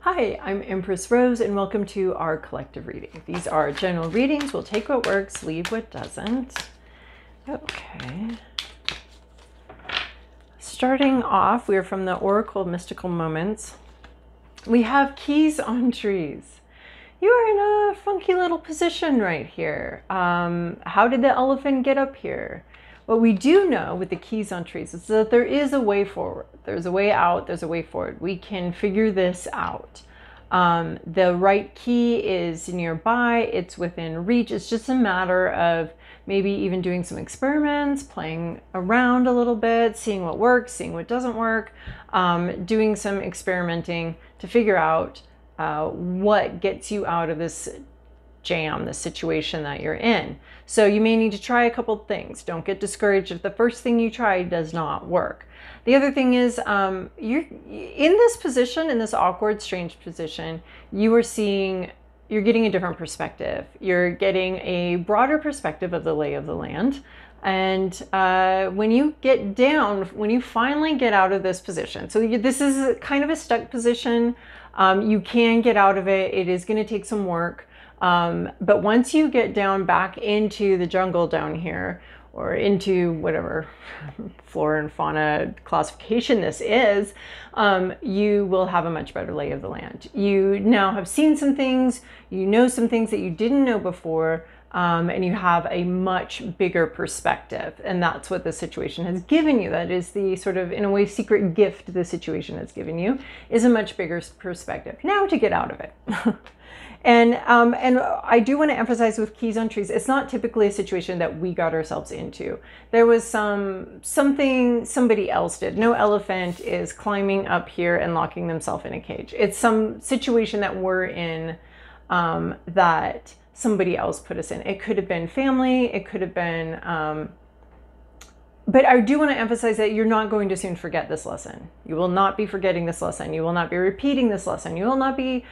Hi, I'm Empress Rose and welcome to our collective reading. These are general readings. We'll take what works, leave what doesn't. Okay. Starting off, we're from the Oracle of Mystical Moments. We have keys on trees. You are in a funky little position right here. How did the elephant get up here? What we do know with the keys on trees is that there is a way forward. There's a way out, there's a way forward. We can figure this out. The right key is nearby, it's within reach. It's just a matter of maybe even doing some experiments, playing around a little bit, seeing what works, seeing what doesn't work, doing some experimenting to figure out what gets you out of this jam, the situation that you're in. So you may need to try a couple things. Don't get discouraged if the first thing you try does not work. The other thing is you're in this position, in this awkward, strange position, you're getting a different perspective. You're getting a broader perspective of the lay of the land. And when you get down, when you finally get out of this position, so this is kind of a stuck position, you can get out of it. It is going to take some work. But once you get down back into the jungle down here, or into whatever flora and fauna classification this is, you will have a much better lay of the land. You now have seen some things, you know some things that you didn't know before, and you have a much bigger perspective. And that's what the situation has given you. That is the sort of, in a way, secret gift the situation has given you, is a much bigger perspective. Now to get out of it. And I do want to emphasize with keys on trees, it's not typically a situation that we got ourselves into. There was something somebody else did. No elephant is climbing up here and locking themselves in a cage. It's some situation that we're in that somebody else put us in. It could have been family, it could have been... But I do want to emphasize that you're not going to soon forget this lesson. You will not be forgetting this lesson. You will not be repeating this lesson. You will not be,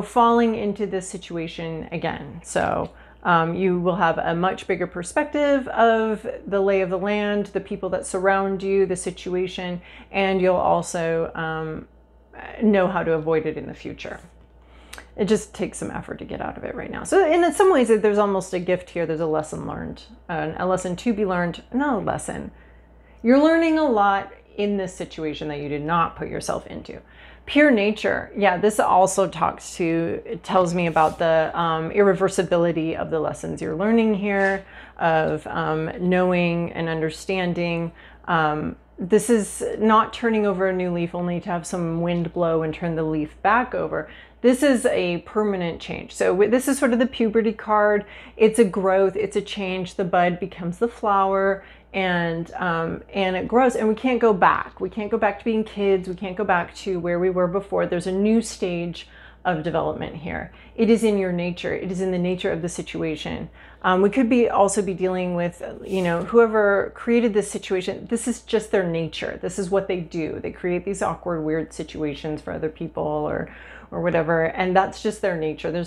falling into this situation again. So you will have a much bigger perspective of the lay of the land, the people that surround you, the situation, and you'll also know how to avoid it in the future. It just takes some effort to get out of it right now. So in some ways, there's almost a gift here. There's a lesson learned, a lesson to be learned. No lesson. You're learning a lot in this situation that you did not put yourself into. Pure nature. Yeah, this also it tells me about the irreversibility of the lessons you're learning here, of knowing and understanding. This is not turning over a new leaf only to have some wind blow and turn the leaf back over. This is a permanent change. So this is sort of the puberty card. It's a growth, it's a change. The bud becomes the flower, and it grows, and we can't go back. We can't go back to being kids. We can't go back to where we were before. There's a new stage of development here. It is in your nature. It is in the nature of the situation. We could also be dealing with, whoever created this situation. This is just their nature. This is what they do. They create these awkward, weird situations for other people or whatever, and that's just their nature.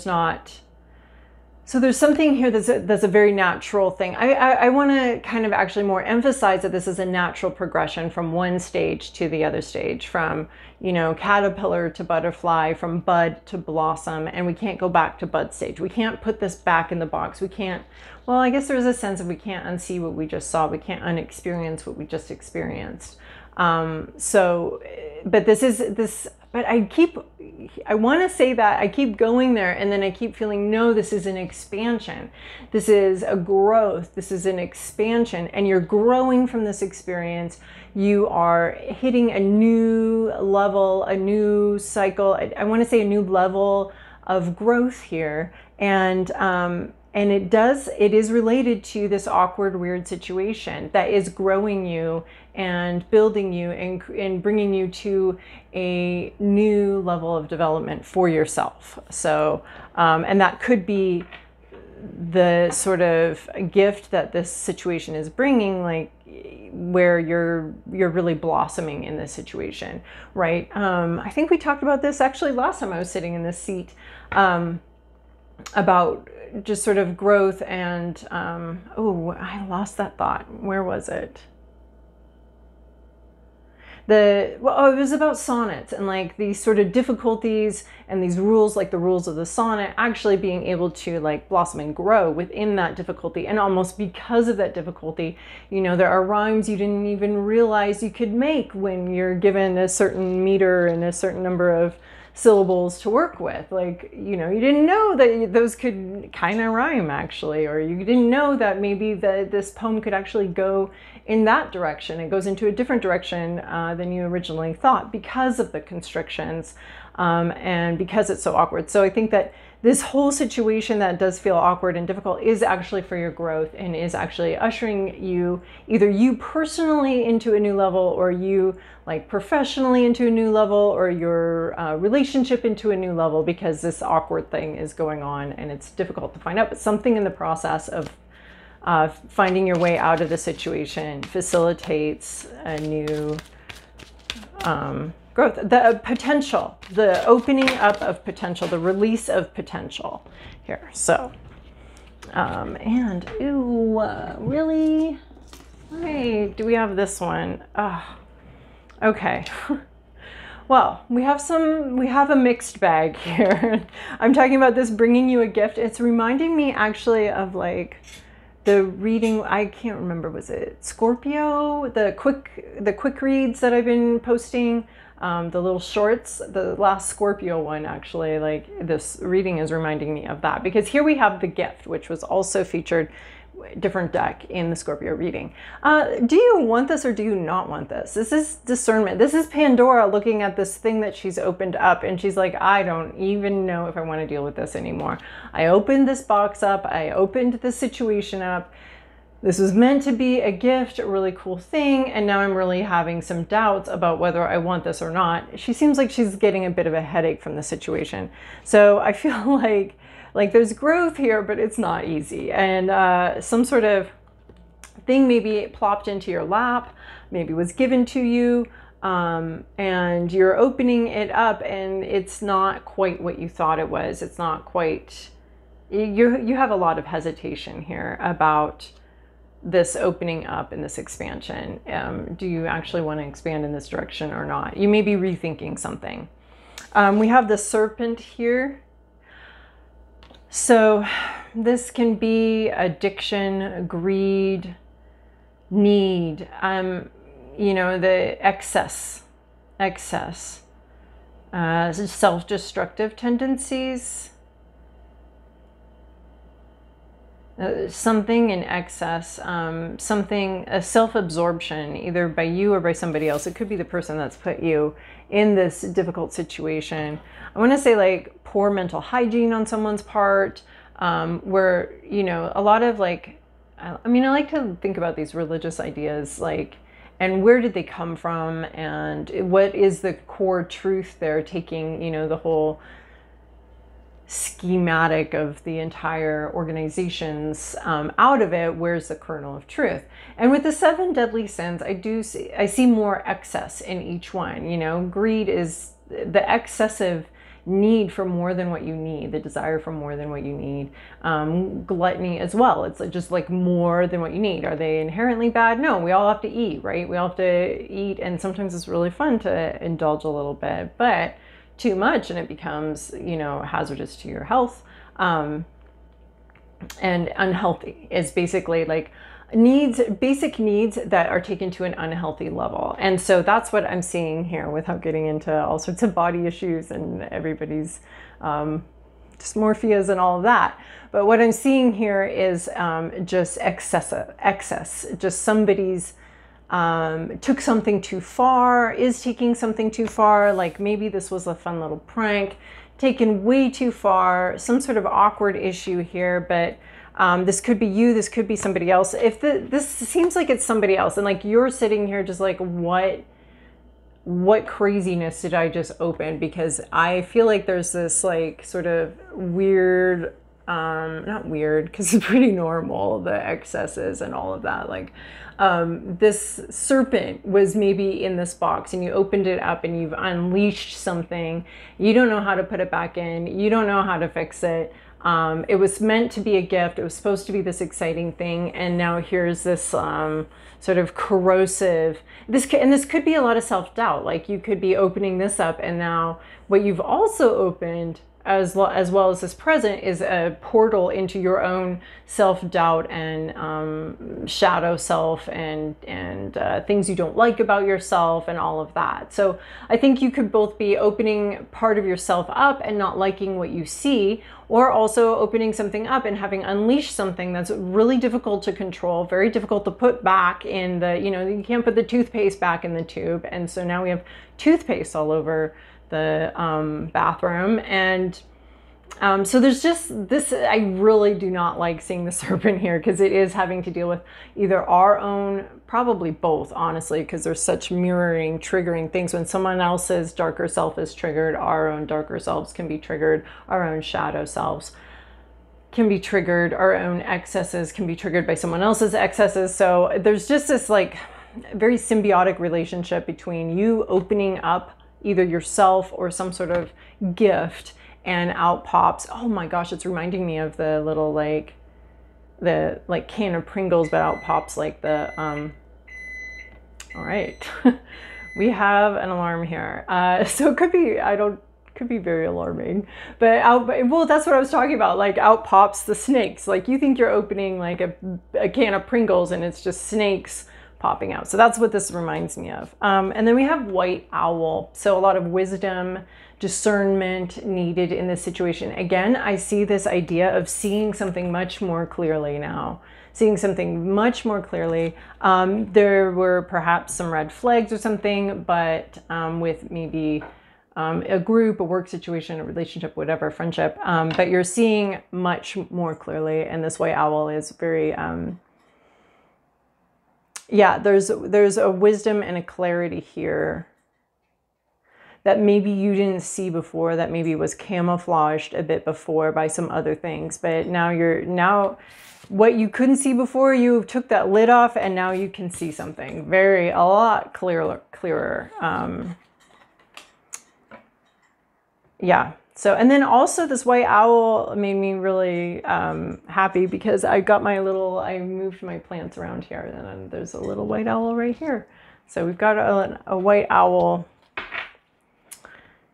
So there's something here that's a very natural thing. I want to kind of actually more emphasize that this is a natural progression from one stage to the other stage, from, caterpillar to butterfly, from bud to blossom, and we can't go back to bud stage. We can't put this back in the box. We can't, well, I guess there's a sense of we can't unsee what we just saw. We can't unexperience what we just experienced. But I want to say that I keep going there, and then I keep feeling, no, this is an expansion. This is a growth. This is an expansion, and you're growing from this experience. You are hitting a new level, a new cycle. I want to say a new level of growth here. And it is related to this awkward, weird situation that is growing you and building you and bringing you to a new level of development for yourself. So, and that could be the sort of gift that this situation is bringing, like where you're really blossoming in this situation, right? I think we talked about this actually last time I was sitting in this seat, about just sort of growth and, oh, I lost that thought. Where was it? well, it was about sonnets and like these sort of difficulties and these rules, like the rules of the sonnet, actually being able to like blossom and grow within that difficulty. And almost because of that difficulty, you know, there are rhymes you didn't even realize you could make when you're given a certain meter and a certain number of syllables to work with. Like, you know, you didn't know that those could kind of rhyme actually, or you didn't know that maybe this poem could actually go in that direction. It goes into a different direction than you originally thought because of the constrictions and because it's so awkward. So I think that this whole situation that does feel awkward and difficult is actually for your growth and is actually ushering you, either you personally into a new level, or you like professionally into a new level, or your relationship into a new level, because this awkward thing is going on and it's difficult to find out. But something in the process of finding your way out of the situation facilitates a new growth, the potential, the opening up of potential, the release of potential here. So, and ooh, really? Hey, do we have this one? Okay. Well, we have a mixed bag here. I'm talking about this bringing you a gift. It's reminding me actually of like the reading, I can't remember, was it Scorpio? The quick reads that I've been posting, the little shorts, the last Scorpio one actually, like this reading is reminding me of that, because here we have the gift, which was also featured different deck in the Scorpio reading. Do you want this or do you not want this? This is discernment. This is Pandora looking at this thing that she's opened up, and she's like, I don't even know if I want to deal with this anymore. I opened this box up. I opened this situation up. This was meant to be a gift, a really cool thing, and now I'm really having some doubts about whether I want this or not. She seems like she's getting a bit of a headache from the situation. So I feel like there's growth here, but it's not easy. And some sort of thing maybe plopped into your lap, maybe was given to you, and you're opening it up and it's not quite what you thought it was. It's not quite, you have a lot of hesitation here about this opening up and this expansion. Do you actually want to expand in this direction or not? You may be rethinking something. We have the serpent here. So this can be addiction, greed, need, you know, the excess, self-destructive tendencies, something in excess, something, a self-absorption, either by you or by somebody else. It could be the person that's put you in this difficult situation. I want to say like poor mental hygiene on someone's part, where, you know, a lot of like, I mean, I like to think about these religious ideas, like, and where did they come from, and what is the core truth they're taking, you know, the whole schematic of the entire organizations out of it. Where's the kernel of truth? And with the 7 deadly sins, I see more excess in each one. You know, greed is the excessive need for more than what you need, the desire for more than what you need. Gluttony as well. It's just like more than what you need. Are they inherently bad? No, we all have to eat, right? We all have to eat, and sometimes it's really fun to indulge a little bit, but too much and it becomes, you know, hazardous to your health. And unhealthy is basically like basic needs that are taken to an unhealthy level. And so that's what I'm seeing here, without getting into all sorts of body issues and everybody's dysmorphias and all of that. But what I'm seeing here is just excess, just somebody's took something too far, is taking something too far. Like maybe this was a fun little prank taken way too far, some sort of awkward issue here, but this could be you, this could be somebody else. If this seems like it's somebody else, and like you're sitting here just like, what craziness did I just open? Because I feel like there's this like sort of weird, not weird, because it's pretty normal, the excesses and all of that. Like this serpent was maybe in this box and you opened it up and you've unleashed something. You don't know how to put it back in. You don't know how to fix it. It was meant to be a gift. It was supposed to be this exciting thing. And now here's this sort of corrosive, this could be a lot of self-doubt. Like you could be opening this up, and now what you've also opened as well as this present is a portal into your own self-doubt and shadow self and things you don't like about yourself and all of that. So I think you could both be opening part of yourself up and not liking what you see, or also opening something up and having unleashed something that's really difficult to control, very difficult to put back in the, you can't put the toothpaste back in the tube. And so now we have toothpaste all over the bathroom. And so there's just this, I really do not like seeing the serpent here, because it is having to deal with either our own, probably both, honestly, because there's such mirroring, triggering things. When someone else's darker self is triggered, our own darker selves can be triggered, our own shadow selves can be triggered, our own excesses can be triggered by someone else's excesses. So there's just this like very symbiotic relationship between you opening up either yourself or some sort of gift, and out pops, oh my gosh, it's reminding me of the little the can of Pringles, but out pops like the all right. We have an alarm here, so it could be, could be very alarming, but well, that's what I was talking about. Like out pops the snakes. Like you think you're opening like a can of Pringles and it's just snakes popping out. So that's what this reminds me of. And then we have white owl. So a lot of wisdom, discernment needed in this situation. Again, I see this idea of seeing something much more clearly now. Seeing something much more clearly. There were perhaps some red flags or something, but with maybe a group, a work situation, a relationship, whatever, friendship, but you're seeing much more clearly. And this white owl is very, yeah, there's a wisdom and a clarity here that maybe you didn't see before, that maybe was camouflaged a bit before by some other things. But now what you couldn't see before, you took that lid off and now you can see something a lot clearer. Yeah. So, and then also this white owl made me really happy, because I moved my plants around here, and then there's a little white owl right here. So we've got a white owl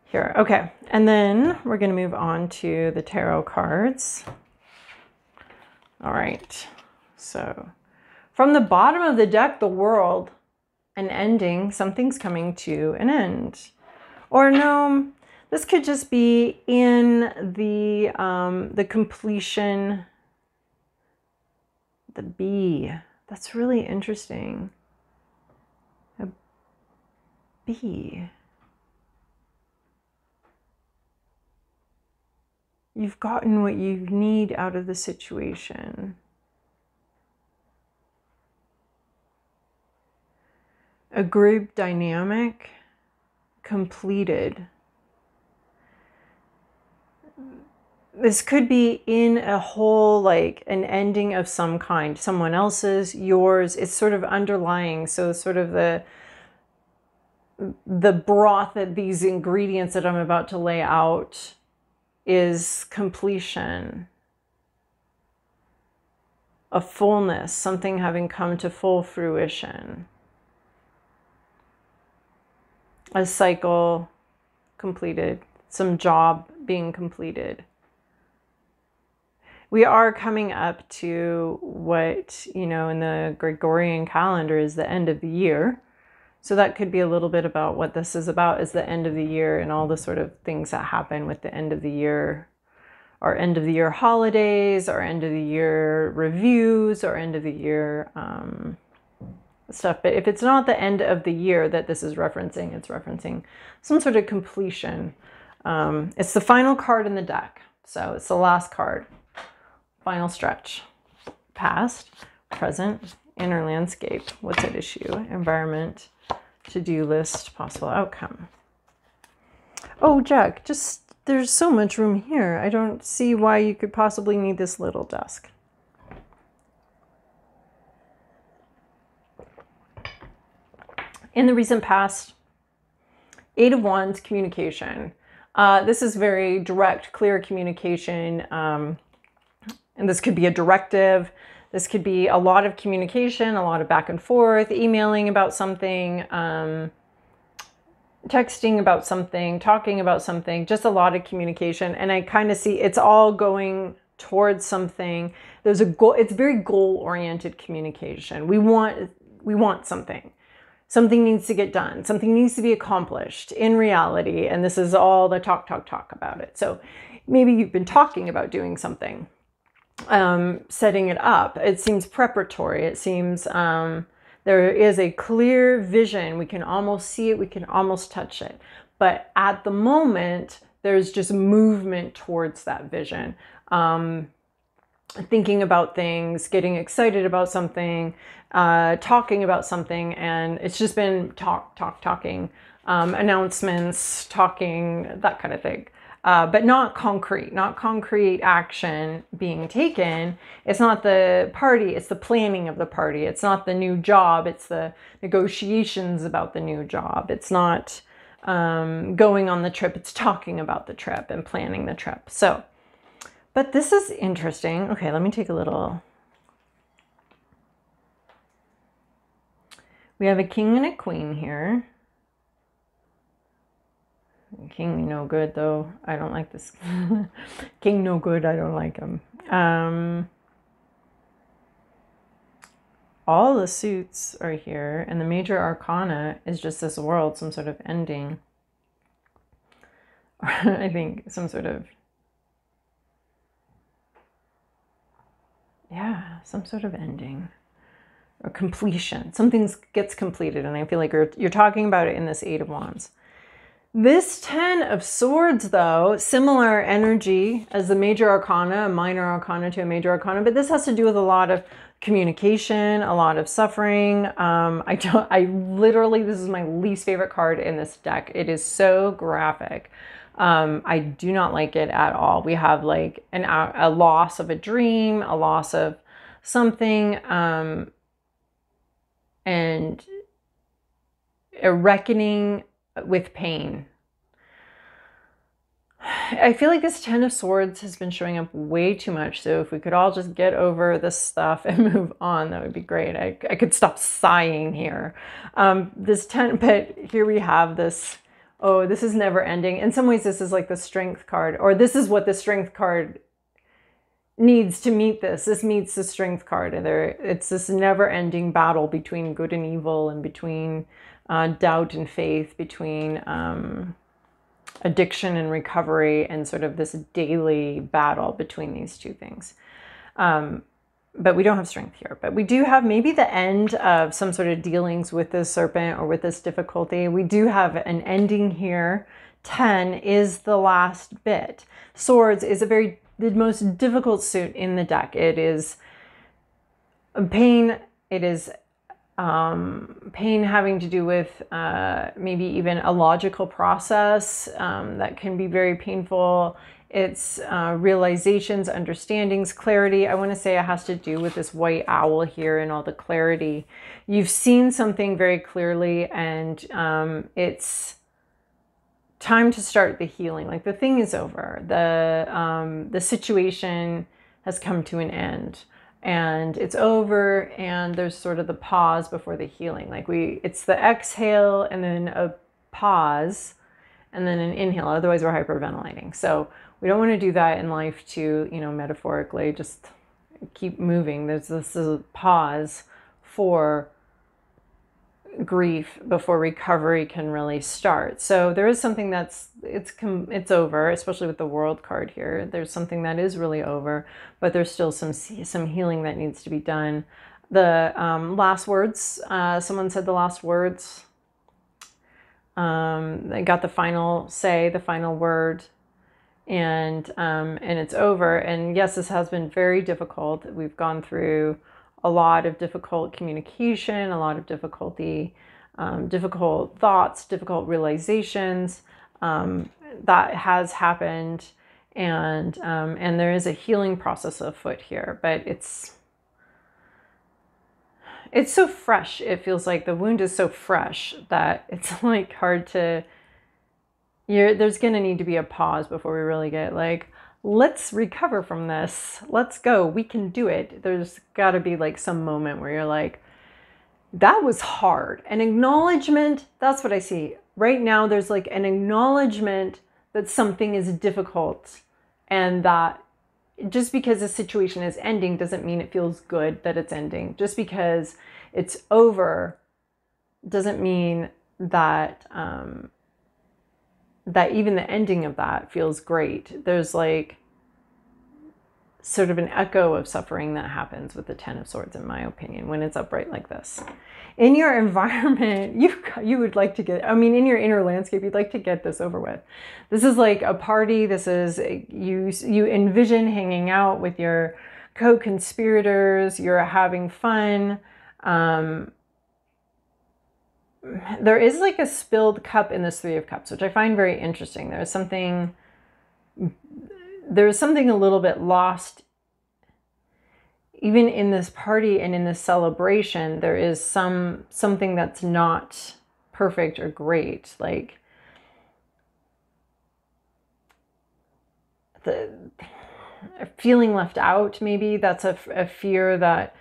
here. Okay. And then we're going to move on to the tarot cards. All right. So from the bottom of the deck, the world, an ending, something's coming to an end. Or no, this could just be in the completion, the bee. That's really interesting. A bee. You've gotten what you need out of the situation. A group dynamic completed. This could be in a whole, like an ending of some kind, someone else's, yours. It's sort of underlying. So sort of the broth, that these ingredients that I'm about to lay out is completion, a fullness, something having come to full fruition, a cycle completed, some job being completed. We are coming up to what, in the Gregorian calendar is the end of the year. So that could be a little bit about what this is about, is the end of the year and all the sort of things that happen with the end of the year, our end of the year holidays, our end of the year reviews, our end of the year stuff. But if it's not the end of the year that this is referencing, it's referencing some sort of completion. It's the final card in the deck. So it's the last card. Final stretch. Past, present, inner landscape. What's at issue? Environment, to-do list, possible outcome. Oh, Jack, there's so much room here. I don't see why you could possibly need this little desk. In the recent past, 8 of Wands, communication. This is very direct, clear communication. And this could be a directive. This could be a lot of communication, a lot of back and forth, emailing about something, texting about something, talking about something, just a lot of communication. And I kind of see it's all going towards something. There's a goal. It's very goal-oriented communication. We want something. Something needs to get done. Something needs to be accomplished in reality. And this is all the talk about it. So maybe you've been talking about doing something, setting it up. It seems preparatory. It seems there is a clear vision. We can almost see it. We can almost touch it. But at the moment, there's just movement towards that vision. Thinking about things, getting excited about something, talking about something, and it's just been talking, announcements, talking, that kind of thing. But not concrete action being taken. It's not the party, it's the planning of the party. It's not the new job, it's the negotiations about the new job. It's not going on the trip, it's talking about the trip and planning the trip. So, but this is interesting. Okay, let me take a little. We have a king and a queen here. King no good though. I don't like this. King no good. I don't like him. All the suits are here, and the major arcana is just this world, some sort of ending. I think some sort of, yeah, some sort of ending or completion. Something gets completed, and I feel like you're talking about it in this Eight of Wands. This 10 of Swords, though, similar energy as the major arcana, a minor arcana to a major arcana, but this has to do with a lot of communication, a lot of suffering. I literally, this is my least favorite card in this deck. It is so graphic. I do not like it at all. We have like a loss of a dream, a loss of something, and a reckoning with pain. I feel like this 10 of Swords has been showing up way too much. So if we could all just get over this stuff and move on, that would be great. I could stop sighing here. This 10, but here we have this, oh, this is never ending. In some ways, this is like the Strength card, or this is what the Strength card needs to meet this. This meets the Strength card. It's this never ending battle between good and evil, and between doubt and faith, between addiction and recovery, and sort of this daily battle between these two things. But we don't have Strength here. But we do have maybe the end of some sort of dealings with this serpent or with this difficulty. We do have an ending here. 10 is the last bit. Swords is the most difficult suit in the deck. It is pain. It is pain having to do with maybe even a logical process that can be very painful. It's realizations, understandings, clarity. I want to say it has to do with this white owl here and all the clarity. You've seen something very clearly, and it's time to start the healing. Like the thing is over. The situation has come to an end. And it's over, and there's sort of the pause before the healing. Like it's the exhale and then a pause and then an inhale. Otherwise we're hyperventilating. So we don't want to do that in life too, metaphorically, just keep moving. There's this pause for grief before recovery can really start. So there is something it's over, especially with the World card here. There's something that is really over, but there's still some healing that needs to be done. The last words, someone said the last words. They got the final say, the final word, and it's over. And yes, this has been very difficult. We've gone through a lot of difficult communication, a lot of difficulty, difficult thoughts, difficult realizations. That has happened, and there is a healing process afoot here. But it's so fresh. It feels like the wound is so fresh that it's like hard to there's going to need to be a pause before we really get like, let's recover from this. Let's go. We can do it. There's got to be like some moment where you're like, that was hard. An acknowledgement, that's what I see. Right now, there's like an acknowledgement that something is difficult, and that just because a situation is ending doesn't mean it feels good that it's ending. Just because it's over doesn't mean that that even the ending of that feels great. There's like sort of an echo of suffering that happens with the Ten of Swords, in my opinion, when it's upright like this. In your environment, you would like to get, I mean, in your inner landscape, you'd like to get this over with. This is like a party. This is, you envision hanging out with your co-conspirators. You're having fun. There is like a spilled cup in this Three of Cups, which I find very interesting. There's something a little bit lost even in this party and in this celebration. There is something that's not perfect or great, like the feeling left out. Maybe that's a fear that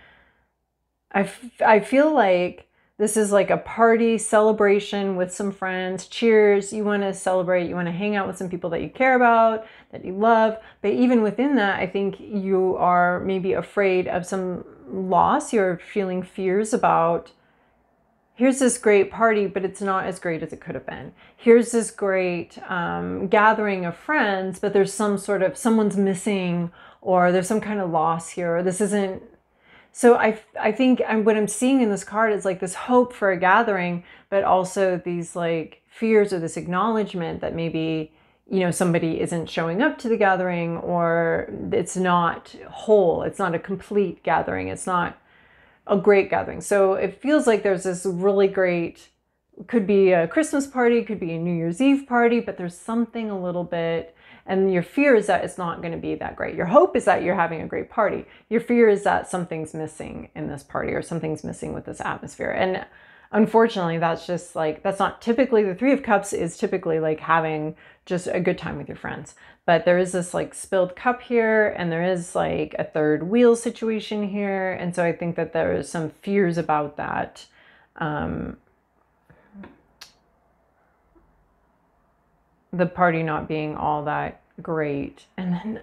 I feel like this is like a party celebration with some friends. Cheers. You want to celebrate. You want to hang out with some people that you care about, that you love. But even within that, I think you are maybe afraid of some loss. You're feeling fears about, here's this great party, but it's not as great as it could have been. Here's this great gathering of friends, but there's someone's missing, or there's some kind of loss here, or this isn't. So I think what I'm seeing in this card is like this hope for a gathering, but also these like fears, or this acknowledgement that maybe, somebody isn't showing up to the gathering, or it's not whole. It's not a complete gathering. It's not a great gathering. So it feels like there's this really great, could be a Christmas party, could be a New Year's Eve party, but there's something a little bit. And your fear is that it's not going to be that great. Your hope is that you're having a great party. Your fear is that something's missing in this party, or something's missing with this atmosphere. And unfortunately, that's just like, that's not typically, the Three of Cups is typically like having just a good time with your friends. But there is this like spilled cup here, and there is like a third wheel situation here. And so I think that there is some fears about that. The party not being all that great. And then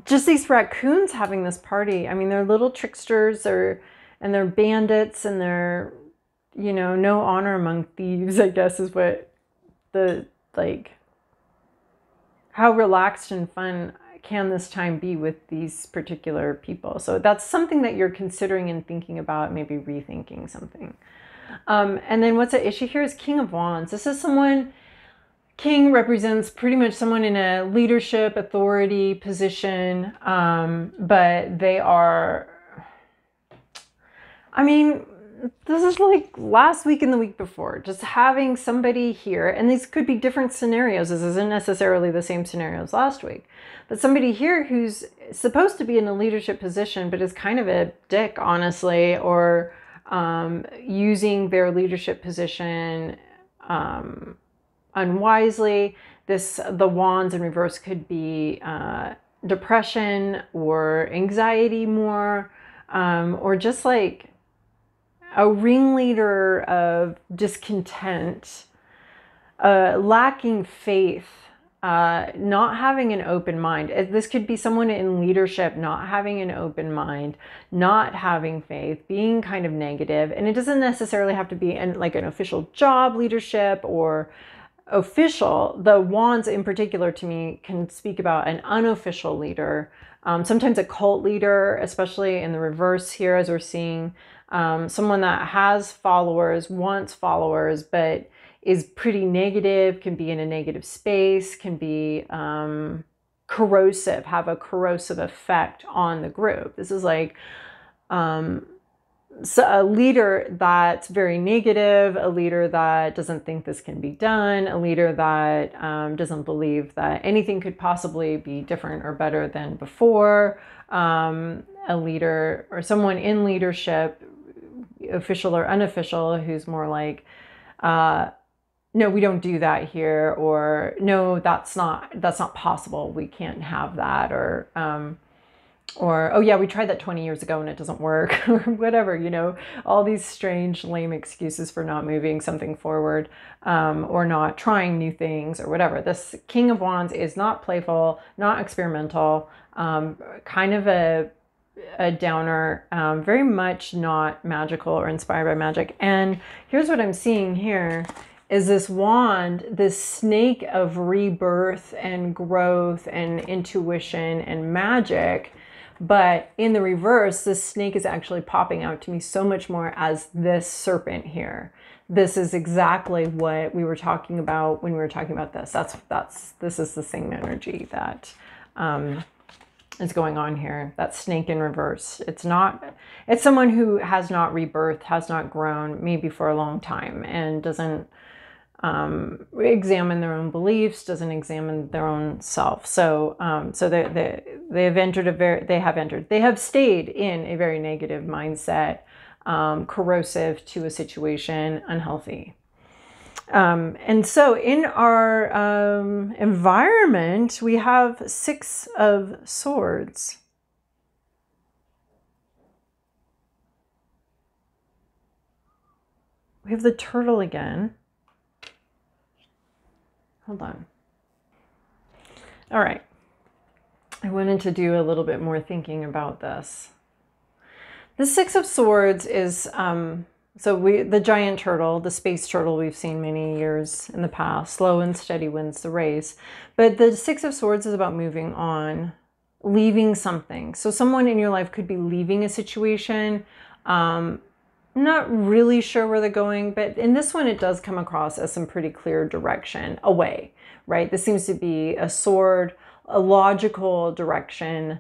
just these raccoons having this party. I mean, they're little tricksters, and they're bandits, and they're, no honor among thieves, I guess, is what how relaxed and fun can this time be with these particular people? So that's something that you're considering and thinking about, maybe rethinking something. And then what's at issue here is King of Wands. This is someone, King represents pretty much someone in a leadership, authority position, but they are, I mean, this is like last week and the week before, just having somebody here, and these could be different scenarios. This isn't necessarily the same scenario as last week, but somebody here who's supposed to be in a leadership position, but is kind of a dick, honestly, or using their leadership position unwisely. The wands in reverse could be depression or anxiety more, or just like a ringleader of discontent, lacking faith, not having an open mind. This could be someone in leadership not having an open mind, not having faith, being kind of negative. And it doesn't necessarily have to be like an official job leadership or official. The wands in particular to me can speak about an unofficial leader, sometimes a cult leader, especially in the reverse here, as we're seeing someone that has followers, wants followers, but is pretty negative, can be in a negative space, can be corrosive, have a corrosive effect on the group. This is like so a leader that's very negative, a leader that doesn't think this can be done, a leader that doesn't believe that anything could possibly be different or better than before, a leader or someone in leadership, official or unofficial, who's more like no, we don't do that here, or no, that's not possible. We can't have that, or oh yeah, we tried that 20 years ago and it doesn't work, or whatever, you know, all these strange, lame excuses for not moving something forward, or not trying new things or whatever. This King of Wands is not playful, not experimental, kind of a downer, very much not magical or inspired by magic. And here's what I'm seeing here is this wand, this snake of rebirth and growth and intuition and magic. But in the reverse, this snake is actually popping out to me so much more as this serpent here. This is exactly what we were talking about when we were talking about this. This is the same energy that is going on here. That snake in reverse. It's someone who has not rebirthed, has not grown, maybe for a long time, and doesn't examine their own beliefs, doesn't examine their own self. So they have stayed in a very negative mindset, corrosive to a situation, unhealthy. And so in our environment, we have 6 of Swords. We have the Turtle again. Hold on. All right. I wanted to do a little bit more thinking about this. The 6 of Swords is, the giant turtle, the space turtle we've seen many years in the past, slow and steady wins the race. But the 6 of Swords is about moving on, leaving something. So someone in your life could be leaving a situation, not really sure where they're going, but in this one, it does come across as some pretty clear direction away, right? This seems to be a sword, a logical direction,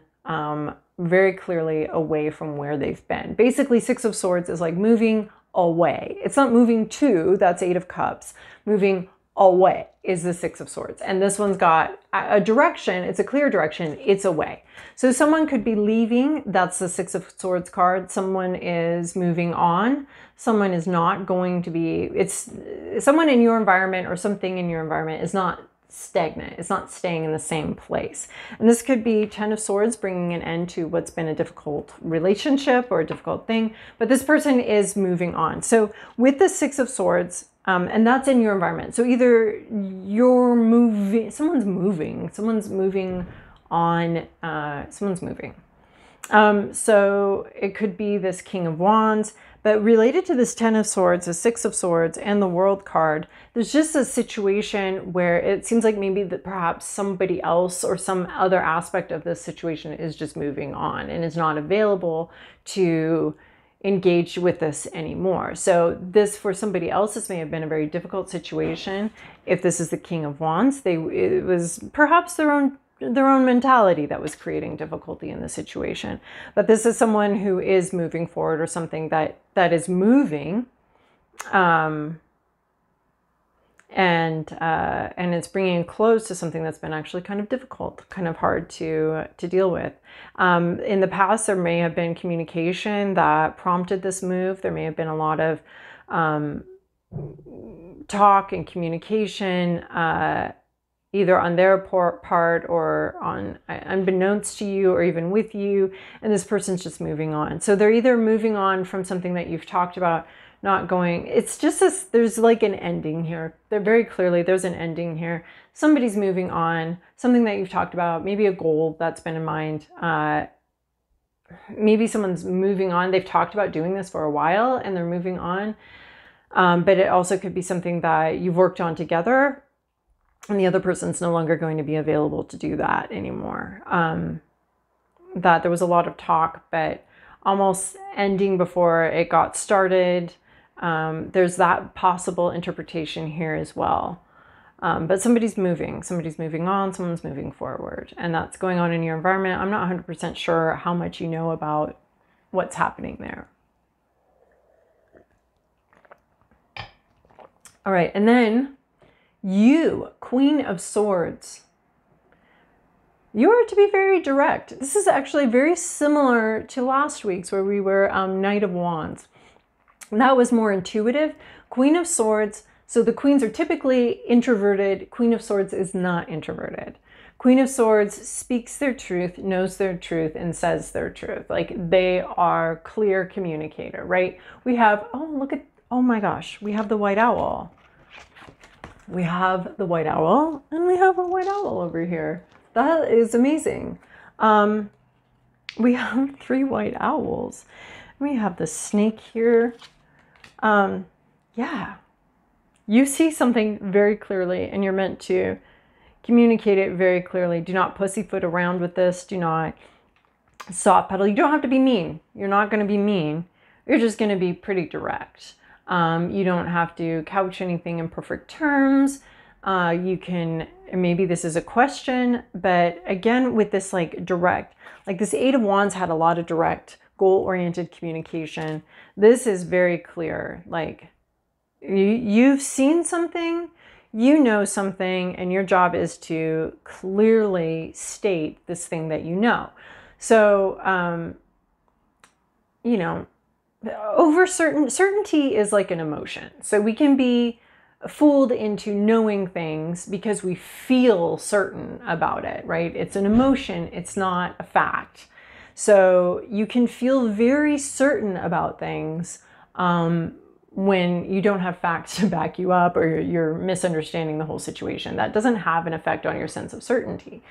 very clearly away from where they've been. Basically, 6 of Swords is like moving away. It's not moving to, that's 8 of Cups. Moving away is the 6 of Swords. And this one's got a direction. It's a clear direction. It's away. So someone could be leaving. That's the 6 of Swords card. Someone is moving on. Someone is not going to be, someone in your environment or something in your environment is not stagnant. It's not staying in the same place. And this could be 10 of Swords, bringing an end to what's been a difficult relationship or a difficult thing. But this person is moving on. So with the 6 of Swords, and that's in your environment. So either you're moving, someone's moving on, someone's moving. So it could be this King of Wands, but related to this 10 of Swords, the 6 of Swords, and the World card, there's just a situation where it seems like maybe that perhaps somebody else or some other aspect of this situation is just moving on and is not available to engage with this anymore. So this, for somebody else, this may have been a very difficult situation. If this is the King of Wands, it was perhaps their own mentality that was creating difficulty in the situation. But this is someone who is moving forward, or something that is moving, and it's bringing close to something that's been actually kind of difficult, kind of hard to deal with. In the past, there may have been communication that prompted this move. There may have been a lot of talk and communication, either on their part or on unbeknownst to you, or even with you, and this person's just moving on. So they're either moving on from something that you've talked about, not going, it's just this, there's like an ending here. They're very clearly, there's an ending here. Somebody's moving on, something that you've talked about, maybe a goal that's been in mind. Maybe someone's moving on. They've talked about doing this for a while and they're moving on. But it also could be something that you've worked on together, and the other person's no longer going to be available to do that anymore. That there was a lot of talk, but almost ending before it got started. There's that possible interpretation here as well. But somebody's moving on, someone's moving forward, and that's going on in your environment. I'm not 100% sure how much you know about what's happening there. All right, and then you, Queen of Swords. You are to be very direct. This is actually very similar to last week's, where we were Knight of Wands. That was more intuitive. Queen of Swords, So the queens are typically introverted. Queen of Swords is not introverted. Queen of Swords speaks their truth, knows their truth, and says their truth. Like, they are clear communicator, right? We have, oh my gosh, we have the white owl. We have the white owl, and we have a white owl over here. That is amazing. We have 3 white owls. We have the snake here. Yeah. You see something very clearly, and you're meant to communicate it very clearly. Do not pussyfoot around with this. Do not soft pedal. You don't have to be mean. You're not going to be mean. You're just going to be pretty direct. You don't have to couch anything in perfect terms. You can, maybe this is a question, but again, with this like direct, like this 8 of Wands had a lot of direct, goal-oriented communication. This is very clear. Like, you've seen something, you know something, and your job is to clearly state this thing that you know. So, you know, certainty is like an emotion. So we can be fooled into knowing things because we feel certain about it, right? It's an emotion, it's not a fact. So you can feel very certain about things when you don't have facts to back you up, or you're misunderstanding the whole situation. That doesn't have an effect on your sense of certainty.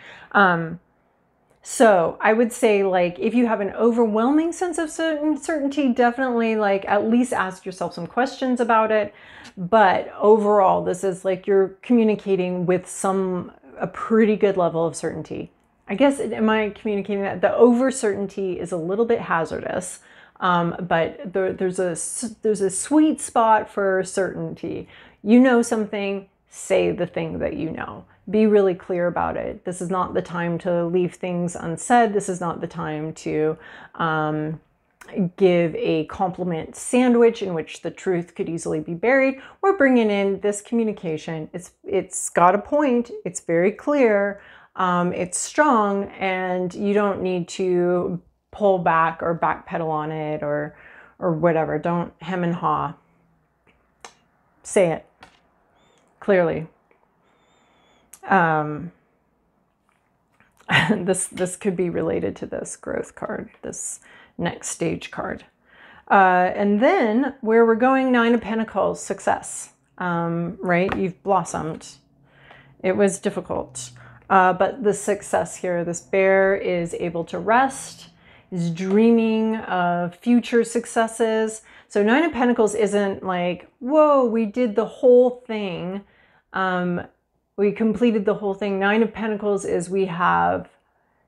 So I would say, like, if you have an overwhelming sense of certainty, definitely like at least ask yourself some questions about it. But overall, this is like you're communicating with a pretty good level of certainty. I guess, am I communicating that? The over certainty is a little bit hazardous, but there's a sweet spot for certainty. You know something, say the thing that you know. Be really clear about it. This is not the time to leave things unsaid. This is not the time to give a compliment sandwich in which the truth could easily be buried. We're bringing in this communication. It's got a point. It's very clear. It's strong, and you don't need to pull back or backpedal on it or whatever. Don't hem and haw. Say it clearly. This could be related to this growth card, this next stage card. And then where we're going, 9 of Pentacles, success, right? You've blossomed. It was difficult, but the success here, this bear is able to rest, is dreaming of future successes. So 9 of Pentacles isn't like, whoa, we did the whole thing. We completed the whole thing. 9 of Pentacles is we have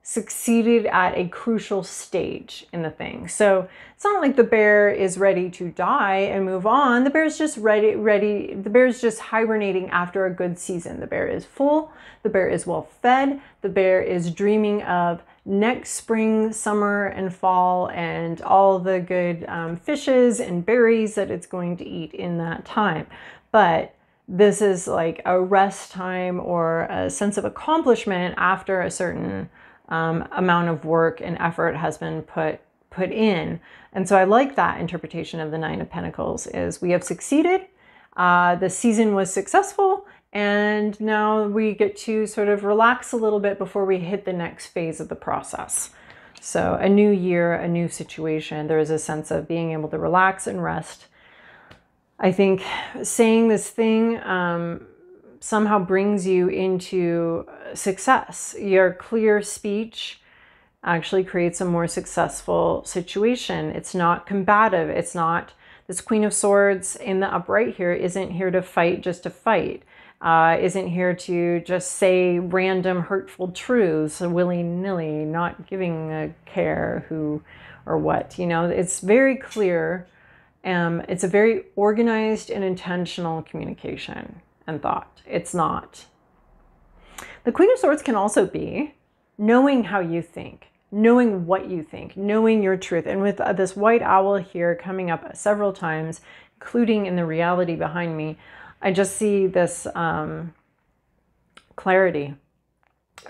succeeded at a crucial stage in the thing. So it's not like the bear is ready to die and move on. The bear's just ready. The bear's just hibernating after a good season. The bear is full. The bear is well fed. The bear is dreaming of next spring, summer, and fall, and all the good fishes and berries that it's going to eat in that time. But this is like a rest time or a sense of accomplishment after a certain amount of work and effort has been put in. And so I like that interpretation of the 9 of Pentacles is we have succeeded. The season was successful, and now we get to sort of relax a little bit before we hit the next phase of the process. So a new year, a new situation. There is a sense of being able to relax and rest. I think saying this thing somehow brings you into success. Your clear speech actually creates a more successful situation. It's not combative. It's not, this Queen of Swords in the upright here isn't here to fight just to fight. Isn't here to just say random hurtful truths willy-nilly, not giving a care who or what. You know, it's very clear. It's a very organized and intentional communication and thought. It's not. The Queen of Swords can also be knowing how you think, knowing what you think, knowing your truth. And with this white owl here coming up several times, including in the reality behind me, I just see this clarity,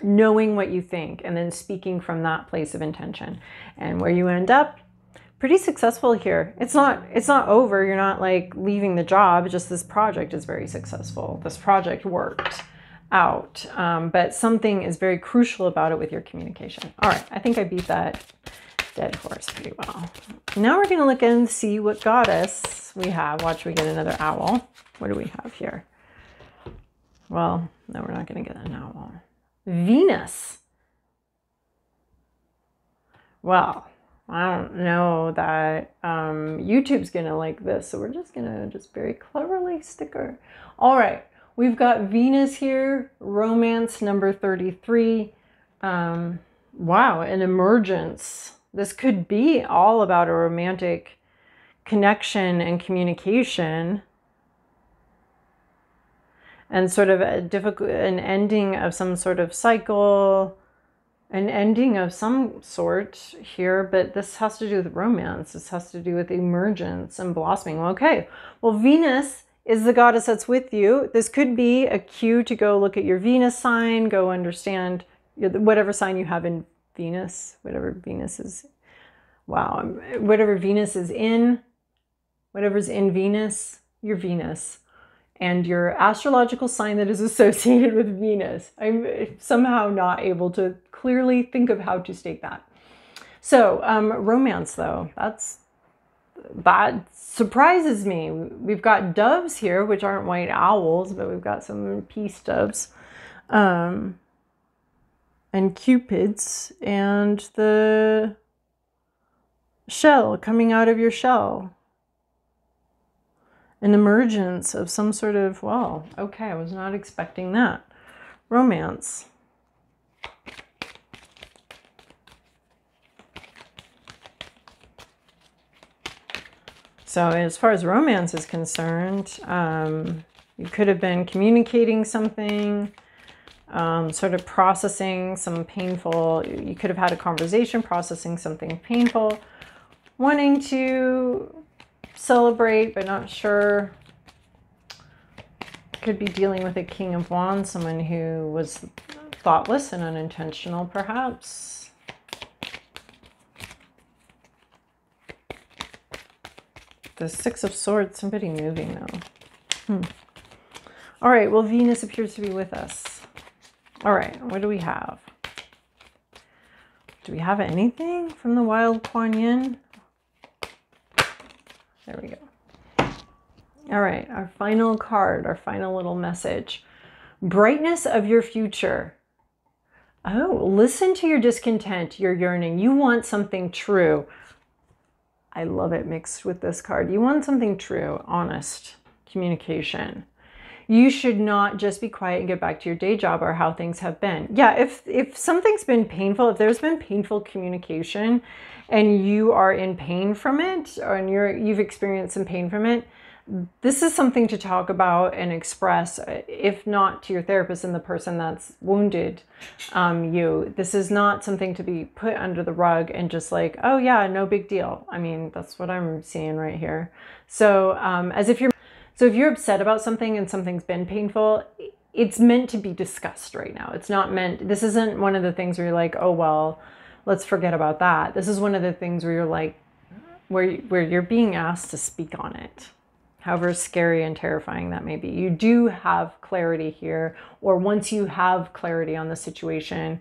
knowing what you think, and then speaking from that place of intention. And where you end up, pretty successful here. It's not over. You're not like leaving the job. Just this project is very successful. This project worked out, but something is very crucial about it with your communication. All right, I think I beat that dead horse pretty well. Now we're going to look and see what goddess we have. Watch, we get another owl. What do we have here? Well, no, we're not going to get an owl. Venus. Well, I don't know that YouTube's going to like this, so we're just going to very cleverly stick her. All right, we've got Venus here, romance number 33. Wow, an emergence. This could be all about a romantic connection and communication, and sort of an ending of some sort of cycle, an ending of some sort here, but this has to do with romance. This has to do with emergence and blossoming. Okay, well, Venus is the goddess that's with you. This could be a cue to go look at your Venus sign, go understand whatever sign you have in Venus, whatever Venus is. Wow, whatever Venus is in, whatever's in Venus, your Venus. And your astrological sign that is associated with Venus. I'm somehow not able to clearly think of how to state that. So romance, though, that surprises me. We've got doves here, which aren't white owls, but we've got some peace doves, and cupids, and the shell coming out of your shell. An emergence of some sort of, well, okay, I was not expecting that. Romance. So as far as romance is concerned, you could have been communicating something, sort of processing some painful, you could have had a conversation processing something painful, wanting to celebrate, but not sure. Could be dealing with a King of Wands, someone who was thoughtless and unintentional, perhaps. The Six of Swords, somebody moving though. All right, well, Venus appears to be with us. All right, what do we have? Do we have anything from the Wild Kuan Yin? There we go. All right, our final card, our final little message. Brightness of your future. Oh, listen to your discontent, your yearning. You want something true. I love it mixed with this card. You want something true, honest communication. You should not just be quiet and get back to your day job or how things have been. Yeah, if something's been painful, if there's been painful communication and you are in pain from it, or you've experienced some pain from it, this is something to talk about and express, if not to your therapist and the person that's wounded you. This is not something to be put under the rug and just like, oh yeah, no big deal. I mean, that's what I'm seeing right here. So if you're upset about something and something's been painful, it's meant to be discussed right now. It's not meant, this isn't one of the things where you're like, oh, well, let's forget about that. This is one of the things where you're like, where you're being asked to speak on it. However scary and terrifying that may be. You do have clarity here, or once you have clarity on the situation,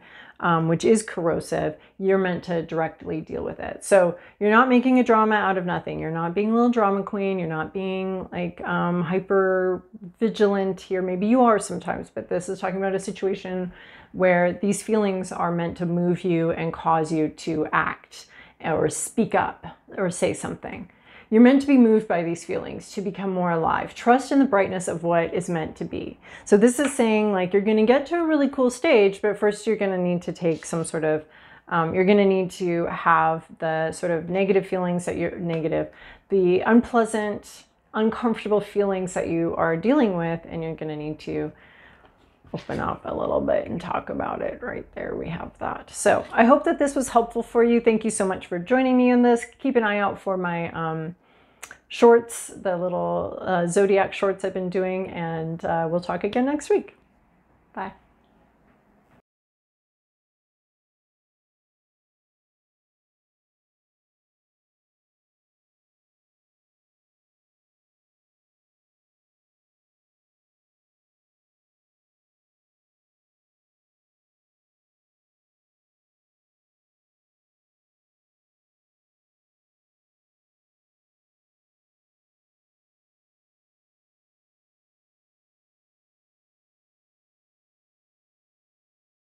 which is corrosive, you're meant to directly deal with it. So you're not making a drama out of nothing. You're not being a little drama queen. You're not being like hyper vigilant here. Maybe you are sometimes, but this is talking about a situation where these feelings are meant to move you and cause you to act or speak up or say something. You're meant to be moved by these feelings to become more alive. Trust in the brightness of what is meant to be. So this is saying like you're going to get to a really cool stage, but first you're going to need to take some sort of, you're going to need to have the sort of negative feelings that you're the unpleasant, uncomfortable feelings that you are dealing with, and you're going to need to open up a little bit and talk about it. Right there, we have that. So I hope that this was helpful for you. Thank you so much for joining me in this. Keep an eye out for my shorts, the little zodiac shorts I've been doing, and we'll talk again next week. Bye.